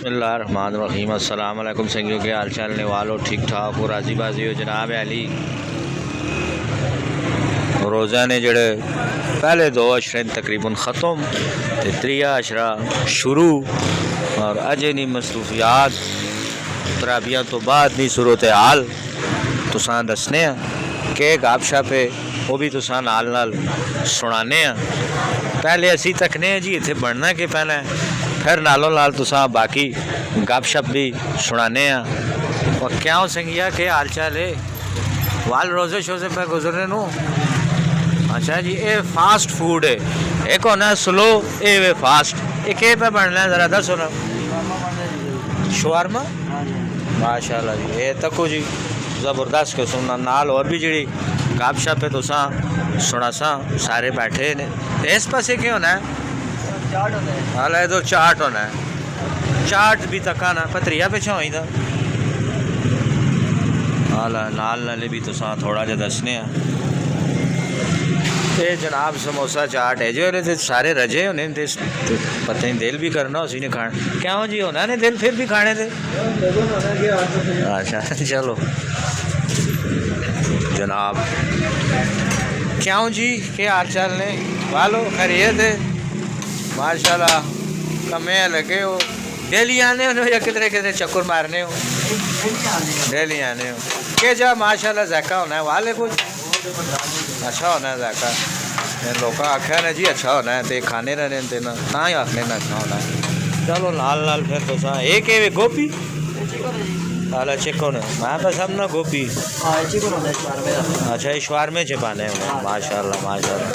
बिस्मिल्लाहिर्रहमानिर्रहीम। अस्सलाम वालेकुम संगियों के हाल चाल ने वालों ठीक ठाक और राजी बाजी हो। जनाब अली रोज़ा ने जड़े पहले दो अशरे तकरीबन ख़त्म तो त्रिया अशरा शुरू और अजे नहीं मसरूफियात तराबियां तो बाद नहीं सूरत हाल तुसां दसने के गप शप है वो भी तुसां नाल नाल सुनाने। पहले असी तकने जी इत्थे बनना के पैना है, फिर नालों नाल तुसां बाकी गप शप भी सुनाने। और क्या हो संगिया के हाल चाल है वाल रोज़े शोज़े पे गुजरने नू। अच्छा जी ये फास्ट फूड है, एक होना है स्लो ए वे फास्ट, एक पे बनना है ज़रा दसो ना। शवारमा माशाल्लाह जी ये तको जी ज़बरदस्त के सुनना नाल और भी जी गप शप है तुसां सुना सा सारे बैठे ने। इस पासे क्या होना है हाल है तो चाट होना है, चाट भी तक ना पतरिया पिछा होई था हाल नाल नाले भी तुसां थोड़ा जा दसने। ते जनाब समोसा चाट है जो ते सारे रजे होने ते पता नहीं दिल भी करना उसी ने खाना क्या हो जी होना ने दिल फिर भी खाने थे। अच्छा चलो जनाब क्या हो जी के हाल चाल ने वालो खैरियत है माशाल्लाह। कमे लगे हो डेली आने हो या कितने कितने चक्कर मारने हो? डेली आने हो के जा माशाल्लाह जायका होना है वाले कुछ अच्छा होना है जायका। लोग आख्या ने जी अच्छा होना है तो खाने रहने देना ना ही आखने ना अच्छा होना है। चलो लाल लाल फिर तो सा एक है गोभी हाल चिकन मैं तो सब ना गोभी अच्छा ईश्वर में छिपाने माशाल्लाह माशाल्लाह।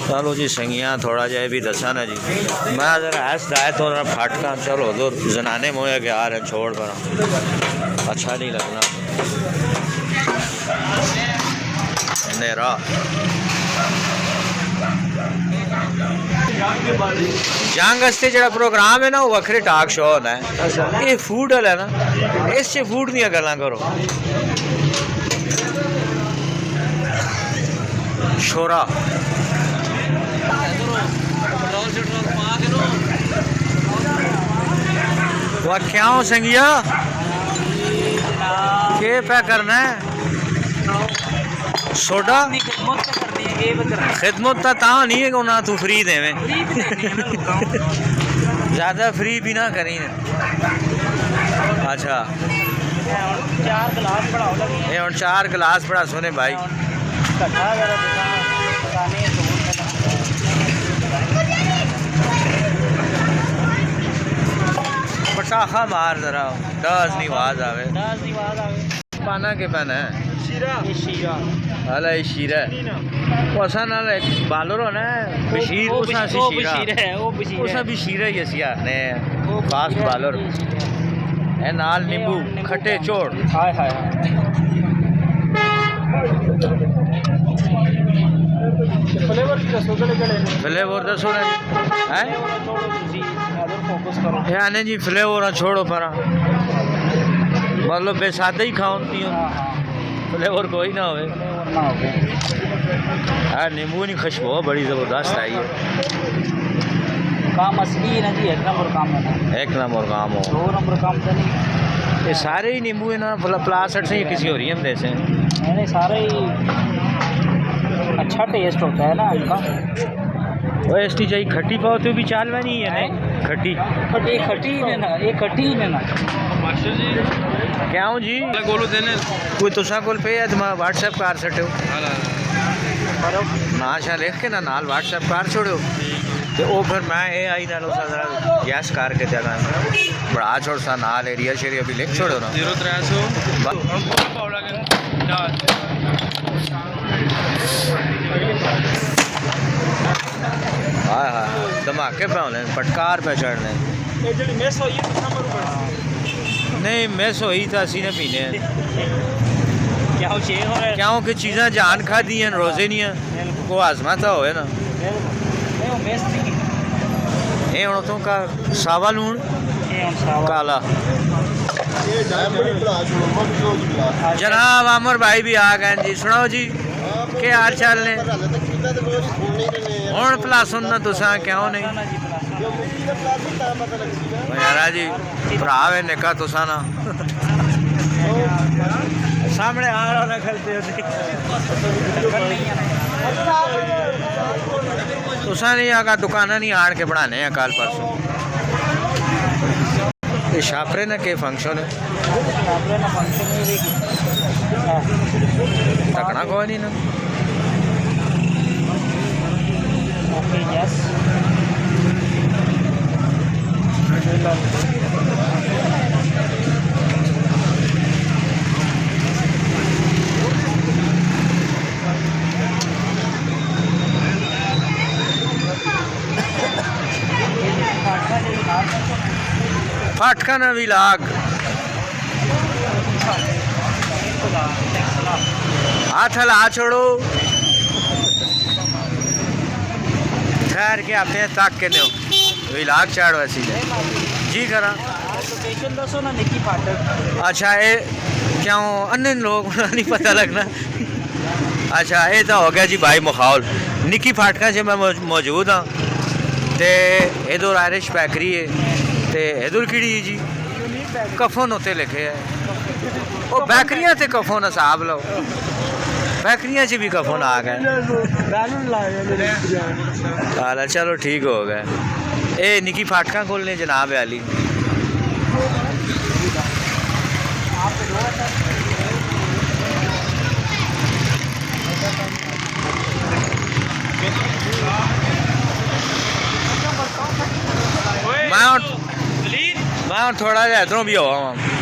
चलो जी संगियाँ थोड़ा जाए भी दसा ना जी मैं ज़रा ऐस दाए तो फाटका चलो उधर जनाने मोया के आ रहे छोड़ पर अच्छा नहीं लगना नेरा। जंग हस्ते जो प्रोग्राम है ना वो वखरे टाक शो होना है। ये फूड वाला है ना इस फूड दियाँ गल्लां करो। शोरा वह क्या हो संगिया के पे करना है सोडा खिदमत ता नहीं है ना तू फ्री देवें ज़्यादा फ्री भी ना करी। अच्छा ये हम 4 गिलास पड़ा सोने भाई पटाखा मार जरा दस नहीं आवाज आवे पाना के पाना है हाल है शीरा उसा नाल बालर होना है बशीर उसा भी शीरा ही असी आखने फास्ट बालर है नाल नींबू खट्टे चोड़ फ्लेवर दसो ना है आने जी फ्लेवर छोड़ो पर मतलब बेसादे ही खाओ फ्लेवर कोई ना हो नींबू नहीं खुशबू बड़ी ज़बरदस्त आई है। काम असली है ना जी एक नंबर काम है एक नंबर काम हो 2 नंबर काम तो नहीं ये सारे ही नींबू है ना प्लास्टिक से किसी और हम जैसे नहीं सारे ही अच्छा टेस्ट होता है ना इनका। वो एसटी चाहिए खट्टी पाओ तो भी चाल में नहीं है नहीं खट्टी खट्टी ने ना ये खट्टी ने ना क्या हूँ जी कोई तुसा कोल पे है तुम्हारा व्हाट्सएप कर सकते हो नाशा लिख के ना नाल व्हाट्सएप कर छोड़ो तो वो फिर मैं ये आई ना जरा गैस करके देना बड़ा छोड़ सा नाल एरिया शेरिया भी लिख छोड़ो ना 0300 हाँ हाँ धमाके पे होने पटकार पे चढ़ने नहीं मिस हुई तो असी ने पीने क्यों कि चीज़ा जान खा दी रोजे नहीं को आजमा तो हो ना ये हूँ तो का सावा लूण काला जनाब अमर भाई भी आ गए जी सुनाओ जी के हाल चाल ने हूँ भला सुनना तुसा क्यों नहीं यारा जी भरा वे निका तुसा ना सामने आ रहा ना खलते तुसा नहीं आगा दुकाना नहीं आन के बनाने हैं कल परसों ये छापरे ना के फंक्शन है तकना कोई नहीं ना ओके यस फाटका ना भी लाग हाथ हला छोड़ो ठहर के आते हैं ताक के नो भी लाग चाड़ वैसी जी करा लोकेशन दसो ना निकी फाटक अच्छा ये क्यों अन्य लोग नहीं पता लगना अच्छा ये तो हो गया जी भाई मुखाल निकी फाटका से मैं मौजूद हाँ ते इधर आयरिश बैकरी है ते इधर किड़ी जी कफन उत्ते लिखे है वो बैकरियां ते कफन हिसाब लो बैकरियां च भी कफन आ गए हाल चलो ठीक हो गया ये निकी फाटका खोलने जनाब वाली मैं थोड़ा जिहा इधरों भी होवा